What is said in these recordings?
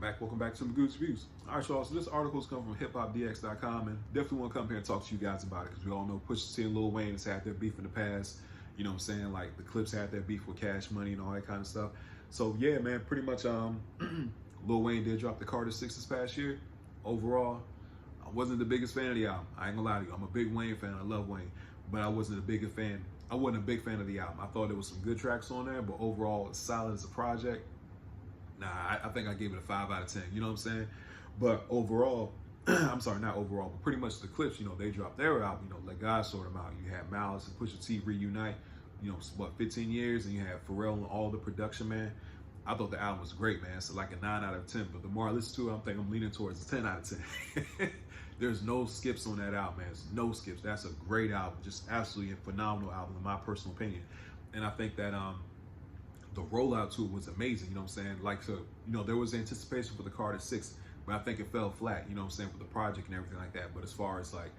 Welcome back to the Goose Views. All right, y'all. So this article is coming from hiphopdx.com, and definitely want to come here and talk to you guys about it because we all know Pusha T and Lil Wayne has had their beef in the past. You know what I'm saying? Like the Clipse had their beef with Cash Money and all that kind of stuff. So yeah, man, pretty much Lil Wayne did drop the Carter 6 this past year. Overall, I wasn't the biggest fan of the album. I ain't gonna lie to you. I'm a big Wayne fan. I love Wayne, but I wasn't a big fan. I wasn't a big fan of the album. I thought there was some good tracks on there, but overall, it's solid as a project. Nah, I think I gave it a 5 out of 10. You know what I'm saying? But overall, I'm sorry, not overall, but pretty much the Clipse, you know, they dropped their album, you know, Let God Sort Them Out. You had Malice and Pusha T reunite, you know, what, 15 years, and you had Pharrell and all the production, man. I thought the album was great, man. So like a 9 out of 10. But the more I listen to it, I'm leaning towards a 10 out of 10. There's no skips on that album, man. There's no skips. That's a great album. Just absolutely a phenomenal album, in my personal opinion. And I think that the rollout to it was amazing, you know what I'm saying? Like, so, you know, there was anticipation for the Carter 6, but I think it fell flat, you know what I'm saying, for the project and everything like that. But as far as like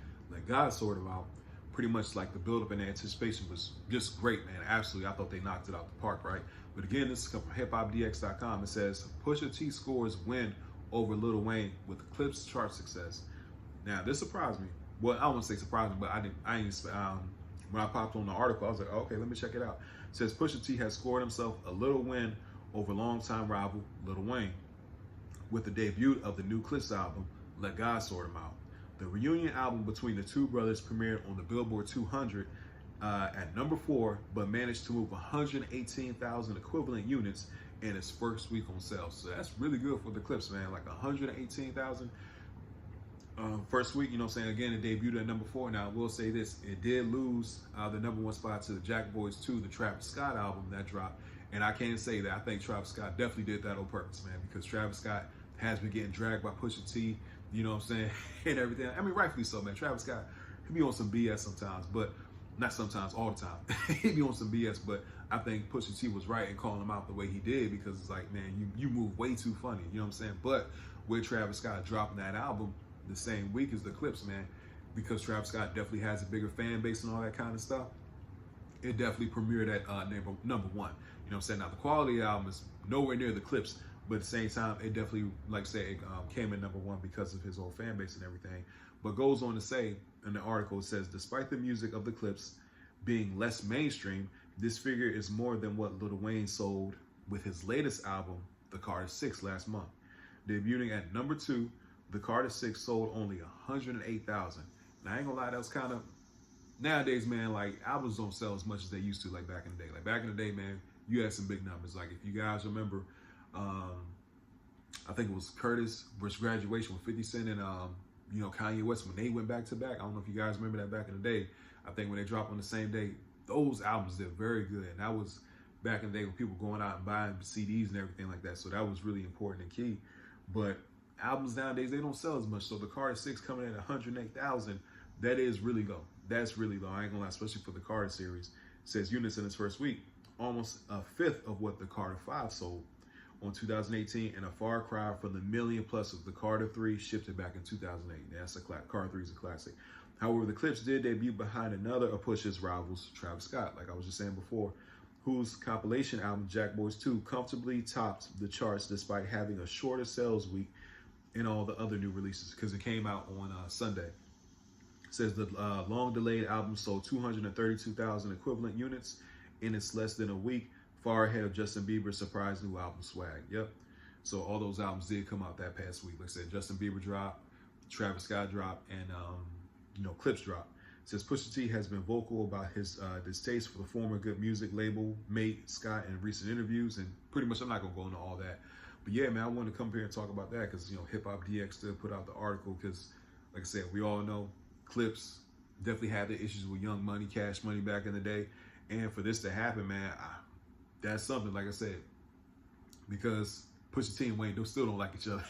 God Sort Of Out, pretty much like the build-up and the anticipation was just great, man. Absolutely. I thought they knocked it out the park, right? But again, this is from hiphopdx.com. It says, Pusha T scores win over Lil Wayne with Clipse chart success. Now, this surprised me. Well, I don't want to say surprised me, but I didn't when I popped on the article, I was like, oh, okay, let me check it out. It says Pusha T has scored himself a little win over longtime rival Lil Wayne with the debut of the new Clipse album, Let God Sort Them Out. The reunion album between the two brothers premiered on the Billboard 200 at number 4, but managed to move 118,000 equivalent units in its first week on sales. So that's really good for the Clipse, man. Like 118,000. First week, you know what I'm saying? Again, it debuted at number 4. Now, I will say this. It did lose the number 1 spot to the Jack Boys 2, the Travis Scott album that dropped. And I can say that I think Travis Scott definitely did that on purpose, man, because Travis Scott has been getting dragged by Pusha T, you know what I'm saying, and everything. I mean, rightfully so, man. Travis Scott, he be on some BS sometimes, but not sometimes, all the time. He be on some BS, but I think Pusha T was right in calling him out the way he did because it's like, man, you move way too funny, you know what I'm saying? But with Travis Scott dropping that album the same week as the Clipse, man, because Travis Scott definitely has a bigger fan base and all that kind of stuff, it definitely premiered at number 1. You know what I'm saying? Now, the quality of the album is nowhere near the Clipse, but at the same time, it definitely, like I say, it came in number 1 because of his old fan base and everything. But goes on to say, in the article, it says, despite the music of the Clipse being less mainstream, this figure is more than what Lil Wayne sold with his latest album, The Carter 6, last month. Debuting at number 2, The Carter 6 sold only 108,000. Now, I ain't gonna lie, that was kind of, nowadays, man, like, albums don't sell as much as they used to, like, back in the day. Like, back in the day, man, you had some big numbers. Like, if you guys remember, I think it was Curtis versus Graduation with 50 Cent and, you know, Kanye West, when they went back to back. I don't know if you guys remember that back in the day. I think when they dropped on the same day, those albums did very good. And that was back in the day when people going out and buying CDs and everything like that. So that was really important and key. But albums nowadays, they don't sell as much. So the Carter 6 coming in at 108,000, that is really low. That's really low. I ain't gonna lie, especially for the Carter series. It says units in its first week, almost a fifth of what the Carter 5 sold on 2018, and a far cry from the million plus of the Carter 3 shipped it back in 2008. That's a Carter 3 is a classic. However, the Clipse did debut behind another of Pusha's rivals, Travis Scott, like I was just saying before, whose compilation album, Jack Boys 2, comfortably topped the charts despite having a shorter sales week and all the other new releases, because it came out on Sunday. It says the long-delayed album sold 232,000 equivalent units in its less than a week, far ahead of Justin Bieber's surprise new album, Swag. Yep. So all those albums did come out that past week. Like I said, Justin Bieber dropped, Travis Scott dropped, and you know, Clipse dropped. It says Pusha T has been vocal about his distaste for the former Good Music label mate Scott in recent interviews, and pretty much I'm not gonna go into all that. But yeah, man, I wanted to come here and talk about that because, you know, Hip Hop DX still put out the article because, like I said, we all know Clipse definitely had the issues with Young Money, Cash Money back in the day. And for this to happen, man, that's something, like I said, because Pusha T and Wayne still don't like each other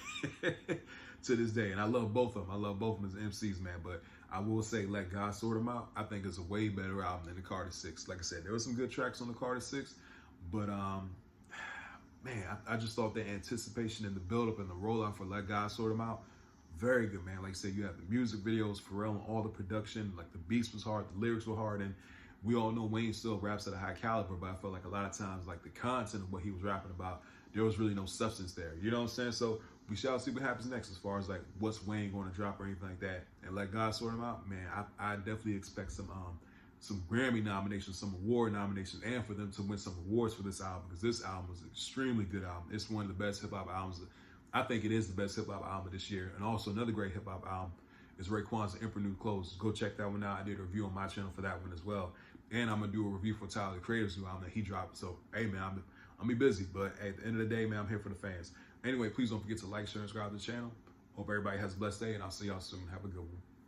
to this day. And I love both of them. I love both of them as MCs, man. But I will say, Let God Sort Them Out, I think is a way better album than the Carter 6. Like I said, there were some good tracks on the Carter 6, but man, I just thought the anticipation and the buildup and the rollout for Let God Sort Them Out, very good, man. Like I said, you have the music videos, Pharrell, and all the production. Like, the beats was hard, the lyrics were hard, and we all know Wayne still raps at a high caliber, but I felt like a lot of times, like, the content of what he was rapping about there was really no substance there. You know what I'm saying? So we shall see what happens next as far as like what's Wayne going to drop or anything like that. And let God sort him out. Man, I definitely expect some Grammy nominations, some award nominations, and for them to win some awards for this album, because this album was an extremely good album. It's one of the best hip hop albums. I think it is the best hip hop album this year. And also another great hip hop album is Raekwon's Emperor New Clothes. Go check that one out. I did a review on my channel for that one as well. And I'm gonna do a review for Tyler the Creator's new album that he dropped. So hey man, I'm be busy, but at the end of the day, man, I'm here for the fans. Anyway, please don't forget to like, share, and subscribe to the channel. Hope everybody has a blessed day, and I'll see y'all soon. Have a good one.